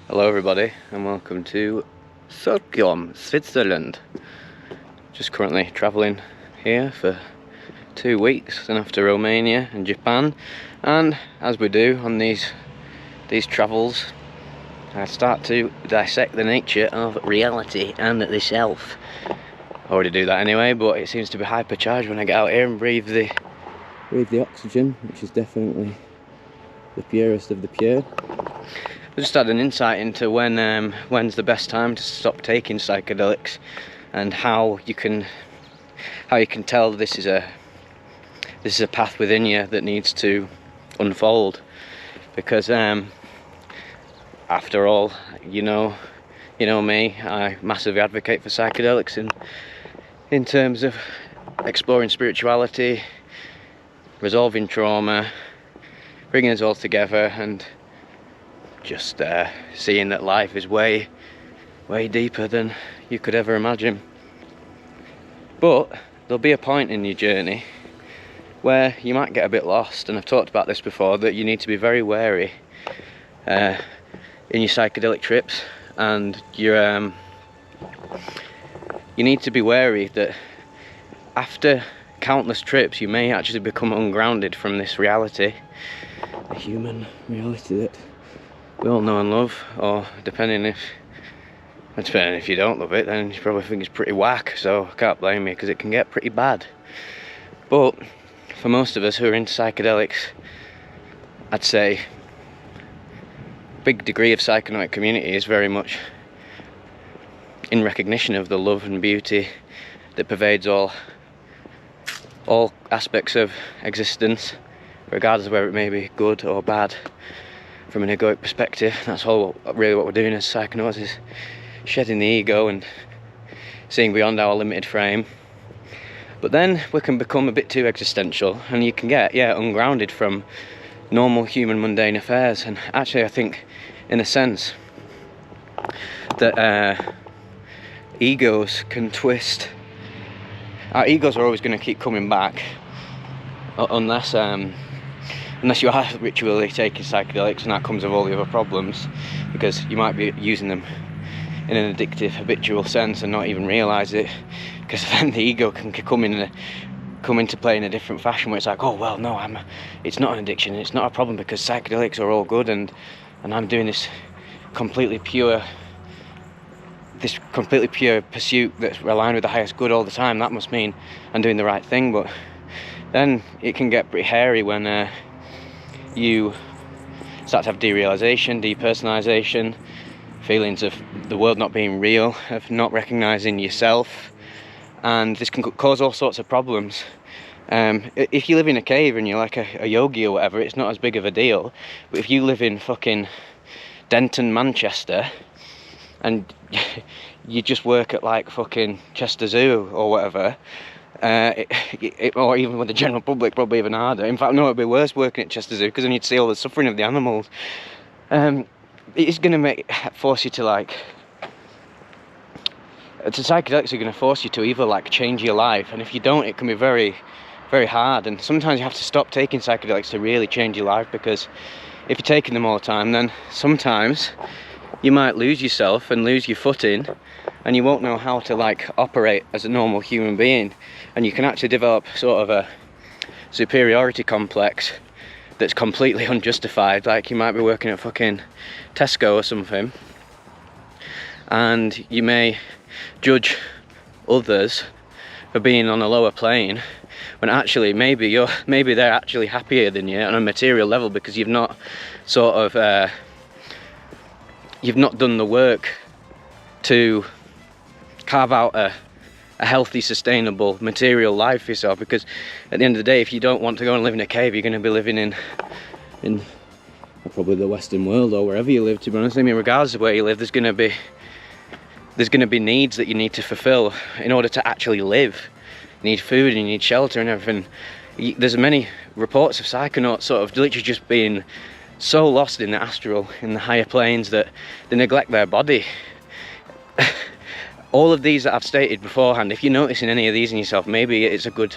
Hello everybody and welcome to Stockholm, Switzerland. Just currently travelling here for 2 weeks and after Romania and Japan, and as we do on these travels, I start to dissect the nature of reality and the self. I already do that anyway, but it seems to be hypercharged when I get out here and breathe the oxygen, which is definitely the purest of the pure. I just had an insight into when's the best time to stop taking psychedelics, and how you can tell this is a path within you that needs to unfold. Because after all, you know me, I massively advocate for psychedelics in terms of exploring spirituality, resolving trauma, bringing us all together, and just seeing that life is way deeper than you could ever imagine. But there'll be a point in your journey where you might get a bit lost, and I've talked about this before, that you need to be very wary in your psychedelic trips, and you need to be wary that after countless trips you may actually become ungrounded from this reality, the human reality that we all know and love. Or depending if you don't love it, then you probably think it's pretty whack, so I can't blame you, because it can get pretty bad. But for most of us who are into psychedelics, I'd say a big degree of psychedelic community is very much in recognition of the love and beauty that pervades all aspects of existence, regardless of whether it may be good or bad. From an egoic perspective, that's all really what we're doing as psychonauts, is shedding the ego and seeing beyond our limited frame. But then we can become a bit too existential, and you can get ungrounded from normal human mundane affairs. And actually I think, in a sense, that egos can twist. Our egos are always going to keep coming back, unless you are ritually taking psychedelics, and that comes with all the other problems, because you might be using them in an addictive, habitual sense and not even realise it, because then the ego can come into play in a different fashion, where it's like, oh well, no, it's not an addiction, it's not a problem, because psychedelics are all good, and I'm doing this completely pure pursuit that's aligned with the highest good all the time. That must mean I'm doing the right thing. But then it can get pretty hairy when you start to have derealization, depersonalization, feelings of the world not being real, of not recognizing yourself, and this can cause all sorts of problems. If you live in a cave and you're like a yogi or whatever, it's not as big of a deal. But if you live in fucking Denton, Manchester, and you just work at like fucking Chester Zoo or whatever, or even with the general public, probably even harder. In fact, no, it'd be worse working at Chester Zoo, because then you'd see all the suffering of the animals. It's going to force you to psychedelics are going to force you to either like change your life, and if you don't, it can be very, very hard. And sometimes you have to stop taking psychedelics to really change your life, because if you're taking them all the time, then sometimes you might lose yourself and lose your footing, and you won't know how to like operate as a normal human being, and you can actually develop sort of a superiority complex that's completely unjustified. Like, you might be working at fucking Tesco or something, and you may judge others for being on a lower plane, when actually maybe they're actually happier than you on a material level, because you've not done the work to carve out a healthy, sustainable, material life for yourself. Because at the end of the day, if you don't want to go and live in a cave, you're going to be living in probably the Western world, or wherever you live, to be honest. I mean, regardless of where you live, there's going to be needs that you need to fulfill in order to actually live. You need food, and you need shelter and everything. There's many reports of psychonauts sort of literally just being so lost in the astral, in the higher planes, that they neglect their body. All of these that I've stated beforehand, if you're noticing any of these in yourself, maybe it's a good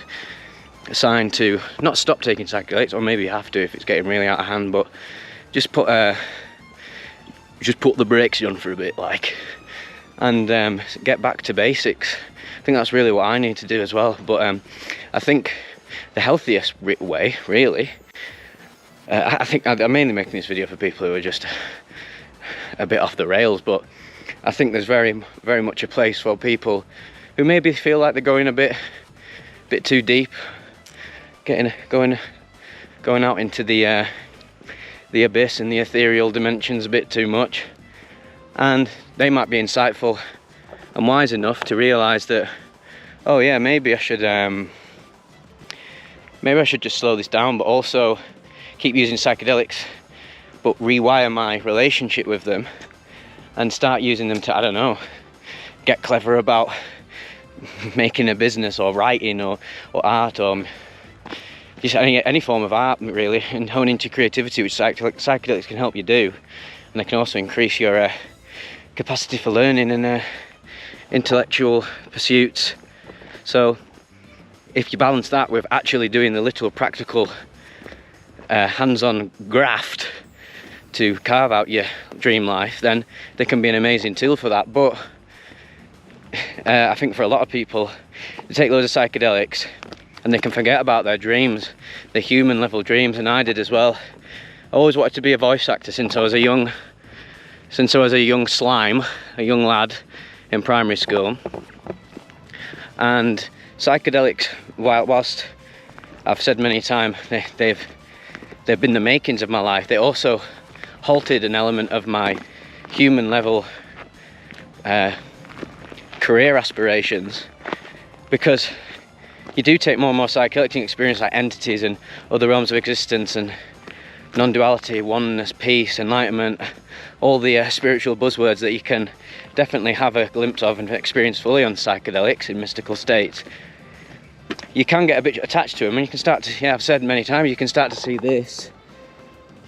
sign to not stop taking psychedelics, or maybe you have to if it's getting really out of hand, but just just put the brakes on for a bit, like, and get back to basics. I think that's really what I need to do as well. But I think the healthiest way, really, I think I'm mainly making this video for people who are just a bit off the rails, but I think there's very much a place for people who maybe feel like they're going a bit too deep, going out into the abyss and the ethereal dimensions a bit too much, and they might be insightful and wise enough to realize that, oh yeah, maybe I should just slow this down, but also keep using psychedelics, but rewire my relationship with them and start using them to, I don't know, get clever about making a business or writing or art, or just any form of art, really, and hone into creativity, which psychedelics can help you do. And they can also increase your capacity for learning and intellectual pursuits. So if you balance that with actually doing the literal practical hands-on graft to carve out your dream life, then they can be an amazing tool for that. But I think for a lot of people, they take loads of psychedelics and they can forget about their dreams, the human level dreams, and I did as well. I always wanted to be a voice actor since I was a young slime, a young lad in primary school. And psychedelics, whilst I've said many times they've been the makings of my life, they also halted an element of my human level career aspirations, because you do take more and more psychedelic experience, like entities and other realms of existence and non-duality, oneness, peace, enlightenment, all the spiritual buzzwords that you can definitely have a glimpse of and experience fully on psychedelics in mystical states. You can get a bit attached to them, and you can start to, yeah, I've said many times, you can start to see this,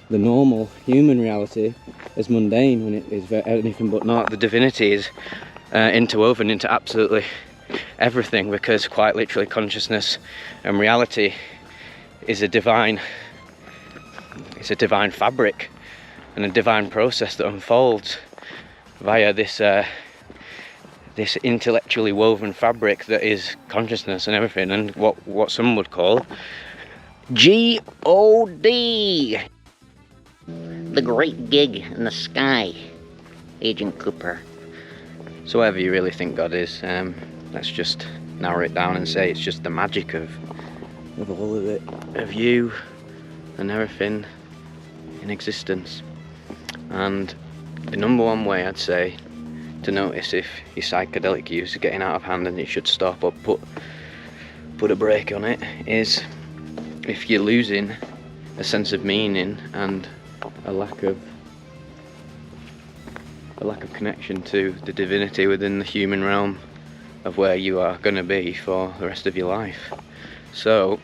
the normal human reality, as mundane when it is anything but not. The divinity is interwoven into absolutely everything, because quite literally consciousness and reality is a divine fabric and a divine process that unfolds via this intellectually woven fabric that is consciousness and everything, and what some would call G-O-D, the great gig in the sky, Agent Cooper. So whatever you really think God is, let's just narrow it down and say it's just the magic of all of it, of you and everything in existence. And the number one way I'd say to notice if your psychedelic use is getting out of hand and you should stop or put a brake on it is if you're losing a sense of meaning and a lack of connection to the divinity within the human realm of where you are going to be for the rest of your life. So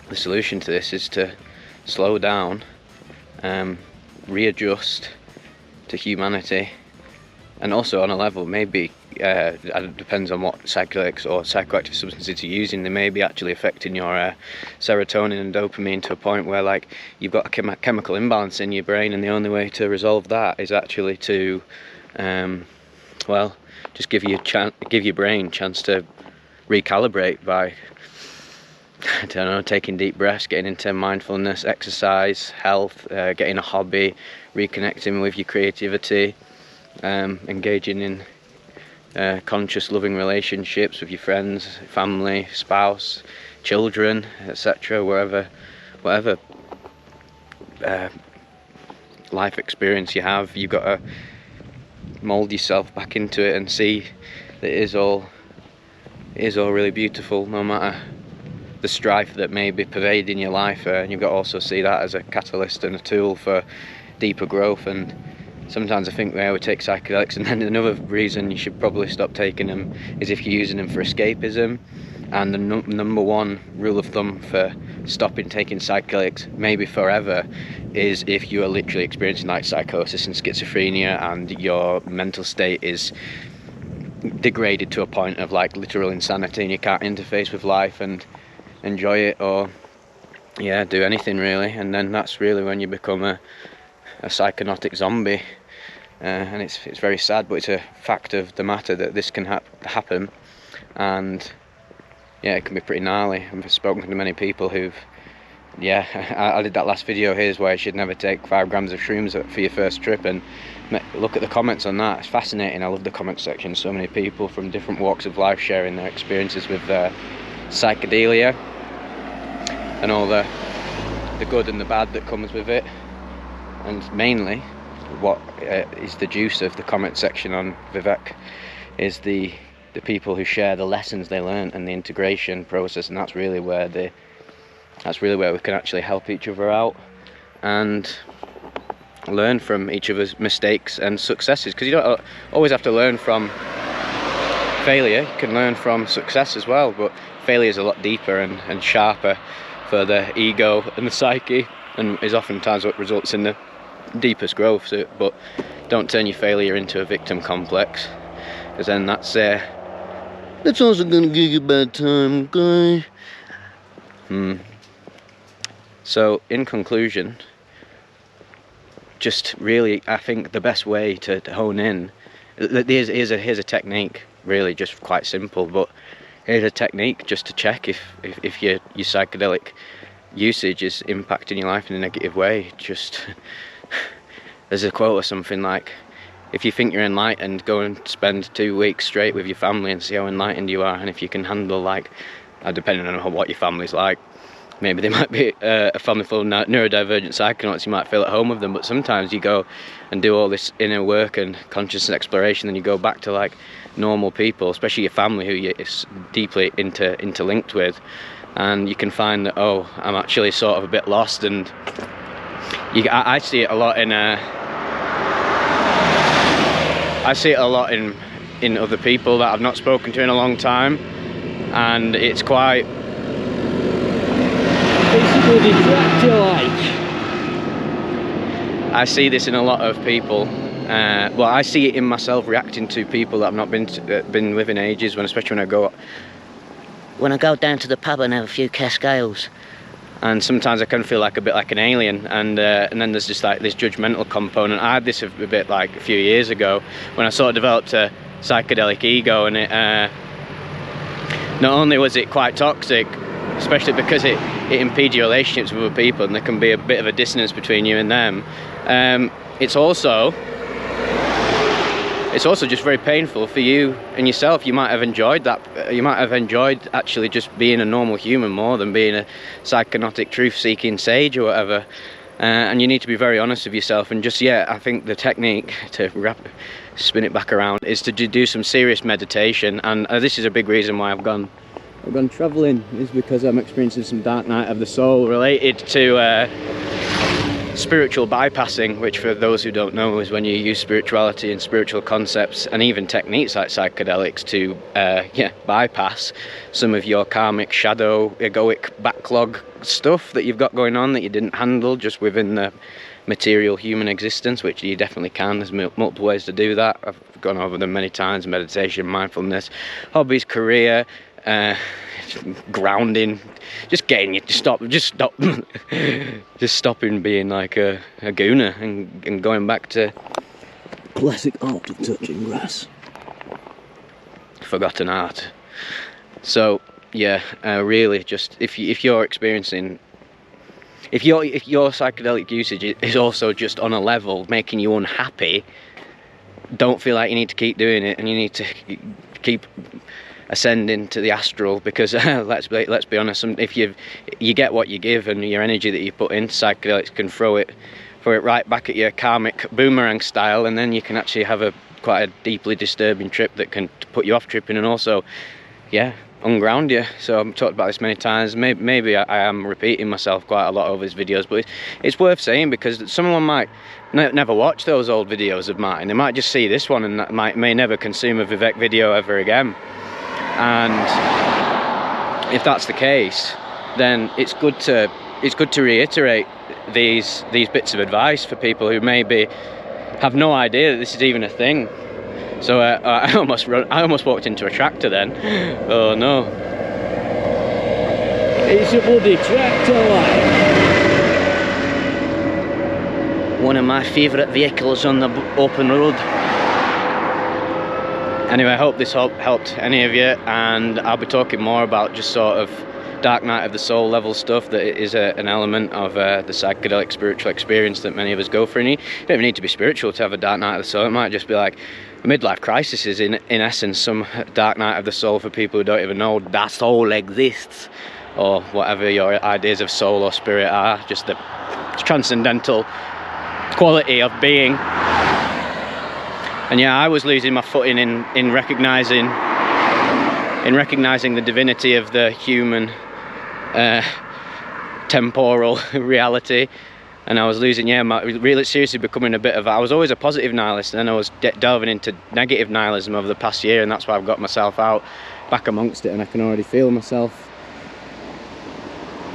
the solution to this is to slow down, readjust to humanity, and also on a level maybe it depends on what psychedelics or psychoactive substances you're using. They may be actually affecting your serotonin and dopamine to a point where, like, you've got a chemical imbalance in your brain, and the only way to resolve that is actually to just give your brain a chance to recalibrate by, I don't know, taking deep breaths, getting into mindfulness, exercise, health, getting a hobby, reconnecting with your creativity, engaging in conscious loving relationships with your friends, family, spouse, children, etc. whatever life experience you have, you've got to mold yourself back into it and see that it is all really beautiful, no matter the strife that may be pervading your life, and you've got to also see that as a catalyst and a tool for deeper growth. And sometimes I think we would take psychedelics, and then another reason you should probably stop taking them is if you're using them for escapism. And the number one rule of thumb for stopping taking psychedelics, maybe forever, is if you are literally experiencing like psychosis and schizophrenia and your mental state is degraded to a point of like literal insanity and you can't interface with life and enjoy it or do anything really. And then that's really when you become a a psychotic zombie, and it's very sad, but it's a fact of the matter that this can happen, and yeah, it can be pretty gnarly. I've spoken to many people who've, yeah, I did that last video, here's why you should never take 5 grams of shrooms for your first trip, and look at the comments on that. It's fascinating. I love the comment section. So many people from different walks of life sharing their experiences with psychedelia and all the good and the bad that comes with it, and mainly what is the juice of the comment section on Vivec is the people who share the lessons they learned and the integration process, and that's really where we can actually help each other out and learn from each other's mistakes and successes, because you don't always have to learn from failure. You can learn from success as well, but failure is a lot deeper and sharper for the ego and the psyche, and is oftentimes what results in the deepest growth. So, but don't turn your failure into a victim complex, because then that's also going to give you a bad time, okay? So in conclusion, just really, I think the best way to hone in, here's a technique, really just quite simple, but here's a technique just to check if your psychedelic usage is impacting your life in a negative way. Just there's a quote or something like, if you think you're enlightened, go and spend 2 weeks straight with your family and see how enlightened you are. And if you can handle, like, depending on what your family's like, maybe they might be a family full of neurodivergent psychonauts, you might feel at home with them, but sometimes you go and do all this inner work and consciousness exploration, and you go back to like normal people, especially your family who you're deeply interlinked with, and you can find that, oh, I'm actually sort of a bit lost. And I see it a lot in other people that I've not spoken to in a long time, and it's quite, I see this in a lot of people. Well, I see it in myself, reacting to people that I've not been with in ages, especially when I go down to the pub and have a few cascales. And sometimes I can feel like a bit like an alien, and then there's just like this judgmental component. I had this a bit like a few years ago when I sort of developed a psychedelic ego, and it not only was it quite toxic, especially because it impedes your relationships with other people, and there can be a bit of a dissonance between you and them. It's also just very painful for you and yourself. You might have enjoyed that. You might have enjoyed actually just being a normal human more than being a psychotic truth-seeking sage or whatever. And you need to be very honest with yourself. And just, I think the technique to spin it back around is to do some serious meditation. And this is a big reason why I've gone travelling, is because I'm experiencing some dark night of the soul related to spiritual bypassing, which for those who don't know is when you use spirituality and spiritual concepts and even techniques like psychedelics to bypass some of your karmic, shadow, egoic backlog stuff that you've got going on that you didn't handle just within the material human existence, which you definitely can. There's multiple ways to do that. I've gone over them many times: meditation, mindfulness, hobbies, career, grounding, just getting you to stop stopping being like a gooner and going back to classic art of touching grass, forgotten art. So really, just if your psychedelic usage is also just on a level making you unhappy, don't feel like you need to keep doing it, and you need to keep ascending to the astral, because let's be honest, if you get what you give, and your energy that you put into psychedelics can throw it right back at your karmic boomerang style, and then you can actually have quite a deeply disturbing trip that can put you off tripping and also unground you. So I've talked about this many times. Maybe I am repeating myself quite a lot over these videos, but it's worth saying, because someone might never watch those old videos of mine. They might just see this one and may never consume a Vivec video ever again. And if that's the case, then it's good to reiterate these bits of advice for people who maybe have no idea that this is even a thing. So I almost walked into a tractor then. Oh no! It's a bloody tractor, like. One of my favourite vehicles on the open road. Anyway, I hope this helped any of you, and I'll be talking more about just sort of dark night of the soul level stuff that is an element of the psychedelic spiritual experience that many of us go for. And you don't even need to be spiritual to have a dark night of the soul. It might just be like a midlife crisis is in essence some dark night of the soul for people who don't even know that soul exists, or whatever your ideas of soul or spirit are, just the transcendental quality of being. And yeah, I was losing my footing in recognizing the divinity of the human temporal reality, and I was losing, really seriously becoming a bit of, I was always a positive nihilist, and then I was delving into negative nihilism over the past year, and that's why I've got myself out back amongst it, and I can already feel myself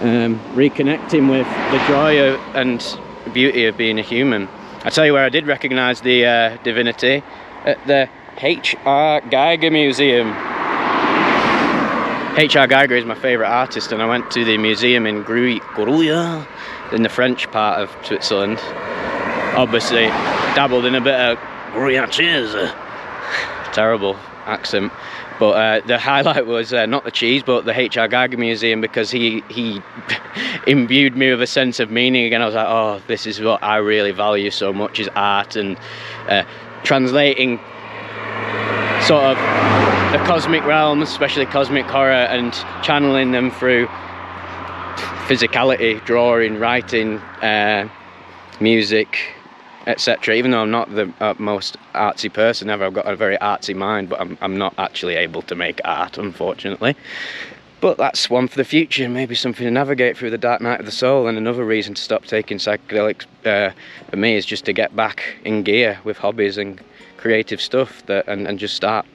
reconnecting with the joy and beauty of being a human. I tell you where I did recognise the divinity, at the H.R. Geiger Museum. H.R. Geiger is my favourite artist, and I went to the museum in Gruyère, in the French part of Switzerland. Obviously dabbled in a bit of Gruyère, terrible accent. But the highlight was not the cheese, but the H.R. Geiger Museum, because he imbued me with a sense of meaning again. I was like, oh, this is what I really value so much, is art, and translating sort of the cosmic realms, especially cosmic horror, and channeling them through physicality, drawing, writing, music, etc. Even though I'm not the most artsy person ever, I've got a very artsy mind, but I'm not actually able to make art, unfortunately. But that's one for the future, maybe something to navigate through the dark night of the soul. And another reason to stop taking psychedelics for me is just to get back in gear with hobbies and creative stuff, and just start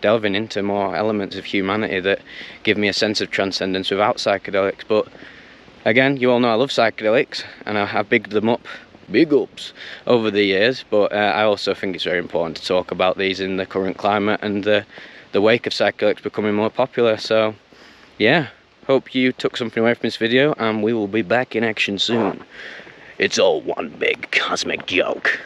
delving into more elements of humanity that give me a sense of transcendence without psychedelics. But again, you all know I love psychedelics, and I've bigged them up, big ups, over the years. But I also think it's very important to talk about these in the current climate and the wake of psychedelics becoming more popular. So yeah, hope you took something away from this video, and we will be back in action soon. It's all one big cosmic joke.